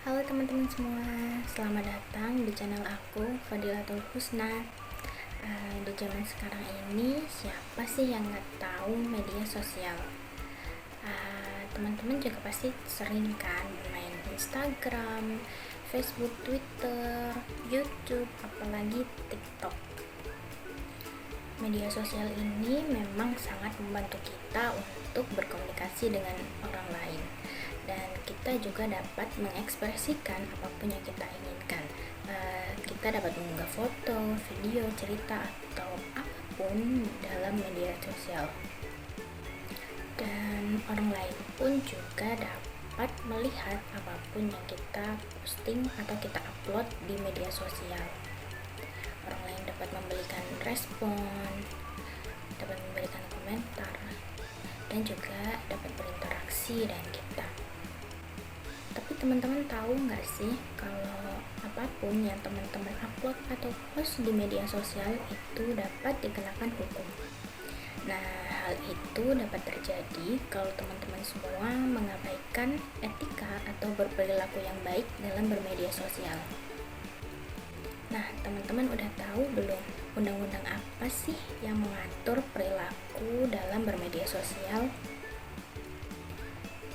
Halo teman-teman semua, selamat datang di channel aku, Fadilatul Husna. Di zaman sekarang ini, siapa sih yang nggak tahu media sosial? Teman-teman juga pasti sering kan bermain Instagram, Facebook, Twitter, YouTube, apalagi TikTok. Media sosial ini memang sangat membantu kita untuk berkomunikasi dengan orang lain, dan kita juga dapat mengekspresikan apapun yang kita inginkan. Kita dapat mengunggah foto, video, cerita, atau apapun dalam media sosial, dan orang lain pun juga dapat melihat apapun yang kita posting atau kita upload di media sosial. Orang lain dapat memberikan respon, dapat memberikan komentar, dan juga dapat berinteraksi dengan kita. Tapi teman-teman tahu nggak sih kalau apapun yang teman-teman upload atau post di media sosial itu dapat dikenakan hukum. Nah, hal itu dapat terjadi kalau teman-teman semua mengabaikan etika atau berperilaku yang baik dalam bermedia sosial. Nah, teman-teman udah tahu belum undang-undang apa sih yang mengatur perilaku dalam bermedia sosial?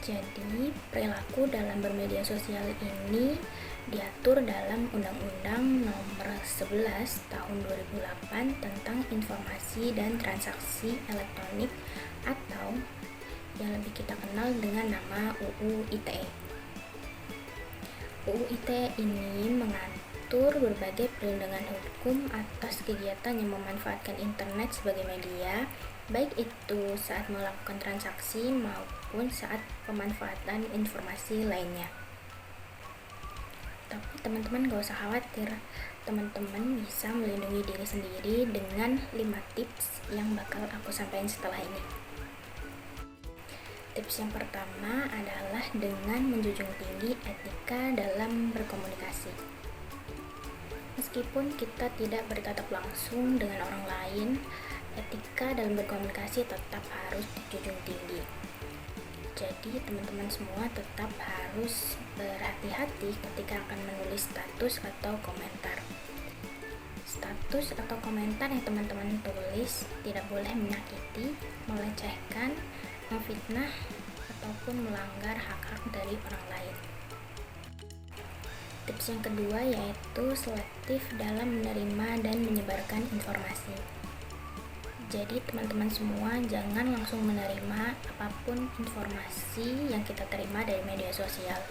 Jadi, perilaku dalam bermedia sosial ini diatur dalam Undang-Undang Nomor 11 Tahun 2008 tentang Informasi dan Transaksi Elektronik, atau yang lebih kita kenal dengan nama UU ITE. UU ITE ini mengatur berbagai perlindungan hukum atas kegiatan yang memanfaatkan internet sebagai media, baik itu saat melakukan transaksi maupun saat pemanfaatan informasi lainnya. Tapi teman-teman gak usah khawatir, teman-teman bisa melindungi diri sendiri dengan 5 tips yang bakal aku sampaikan setelah ini. Tips yang pertama adalah dengan menjunjung tinggi etika dalam berkomunikasi. Meskipun kita tidak bertatap langsung dengan orang lain, etika dalam berkomunikasi tetap harus dijunjung tinggi. Jadi teman-teman semua tetap harus berhati-hati ketika akan menulis status atau komentar. Status atau komentar yang teman-teman tulis tidak boleh menyakiti, melecehkan, memfitnah, ataupun melanggar hak-hak dari orang lain. Tips yang kedua yaitu selektif dalam menerima dan menyebarkan informasi. Jadi teman-teman semua jangan langsung menerima apapun informasi yang kita terima dari media sosial.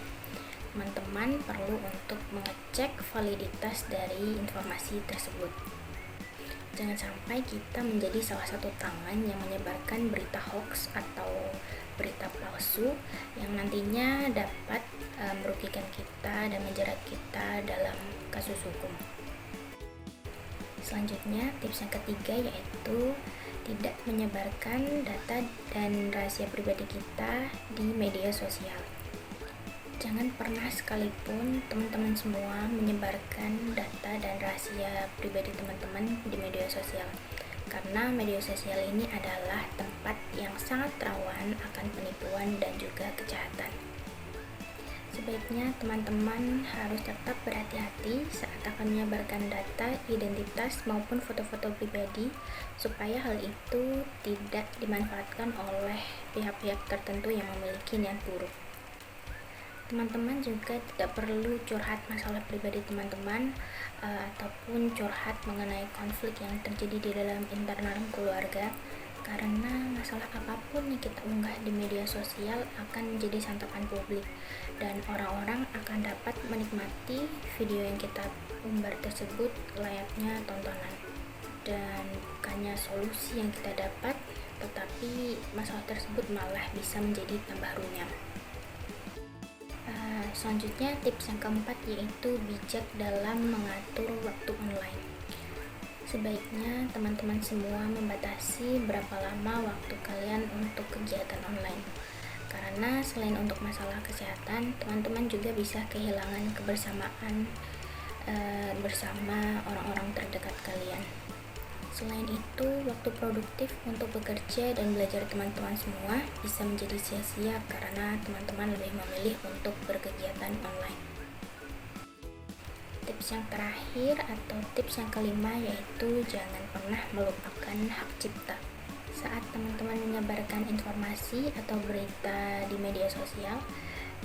Teman-teman perlu untuk mengecek validitas dari informasi tersebut. Jangan sampai kita menjadi salah satu tangan yang menyebarkan berita hoax atau berita palsu yang nantinya dapat merugikan kita dan menjerat kita dalam kasus hukum. Selanjutnya, tips yang ketiga yaitu tidak menyebarkan data dan rahasia pribadi kita di media sosial. Jangan pernah sekalipun teman-teman semua menyebarkan data dan rahasia pribadi teman-teman di media sosial, karena media sosial ini adalah tempat yang sangat rawan akan penipuan dan juga kejahatan. Sebaiknya teman-teman harus tetap berhati-hati saat akan menyebarkan data, identitas, maupun foto-foto pribadi, supaya hal itu tidak dimanfaatkan oleh pihak-pihak tertentu yang memiliki niat buruk. Teman-teman juga tidak perlu curhat masalah pribadi teman-teman ataupun curhat mengenai konflik yang terjadi di dalam internal keluarga, karena masalah apapun yang kita unggah di media sosial akan menjadi santapan publik, dan orang-orang akan dapat menikmati video yang kita umbar tersebut layaknya tontonan, dan bukannya solusi yang kita dapat, tetapi masalah tersebut malah bisa menjadi tambah runyam. Selanjutnya, tips yang keempat yaitu bijak dalam mengatur waktu online. Sebaiknya teman-teman semua membatasi berapa lama waktu kalian untuk kegiatan online, karena selain untuk masalah kesehatan, teman-teman juga bisa kehilangan kebersamaan bersama orang-orang terdekat kalian. Selain itu, waktu produktif untuk bekerja dan belajar teman-teman semua bisa menjadi sia-sia karena teman-teman lebih memilih untuk berkegiatan online. Tips yang terakhir atau tips yang kelima yaitu jangan pernah melupakan hak cipta. Saat teman-teman menyebarkan informasi atau berita di media sosial,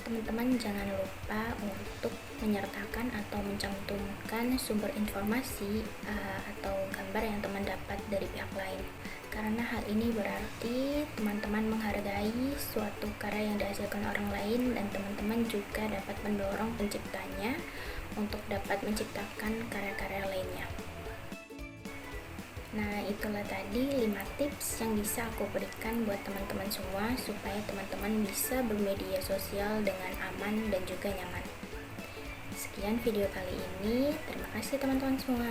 teman-teman jangan lupa untuk menyertakan atau mencantumkan sumber informasi atau gambar yang teman dapat dari pihak lain, karena hal ini berarti teman-teman menghargai suatu karya yang dihasilkan orang lain, dan teman-teman juga dapat mendorong penciptanya untuk dapat menciptakan karya-karya lainnya. Nah, itulah tadi 5 tips yang bisa aku berikan buat teman-teman semua supaya teman-teman bisa bermedia sosial dengan aman dan juga nyaman. Sekian video kali ini. Terima kasih teman-teman semua.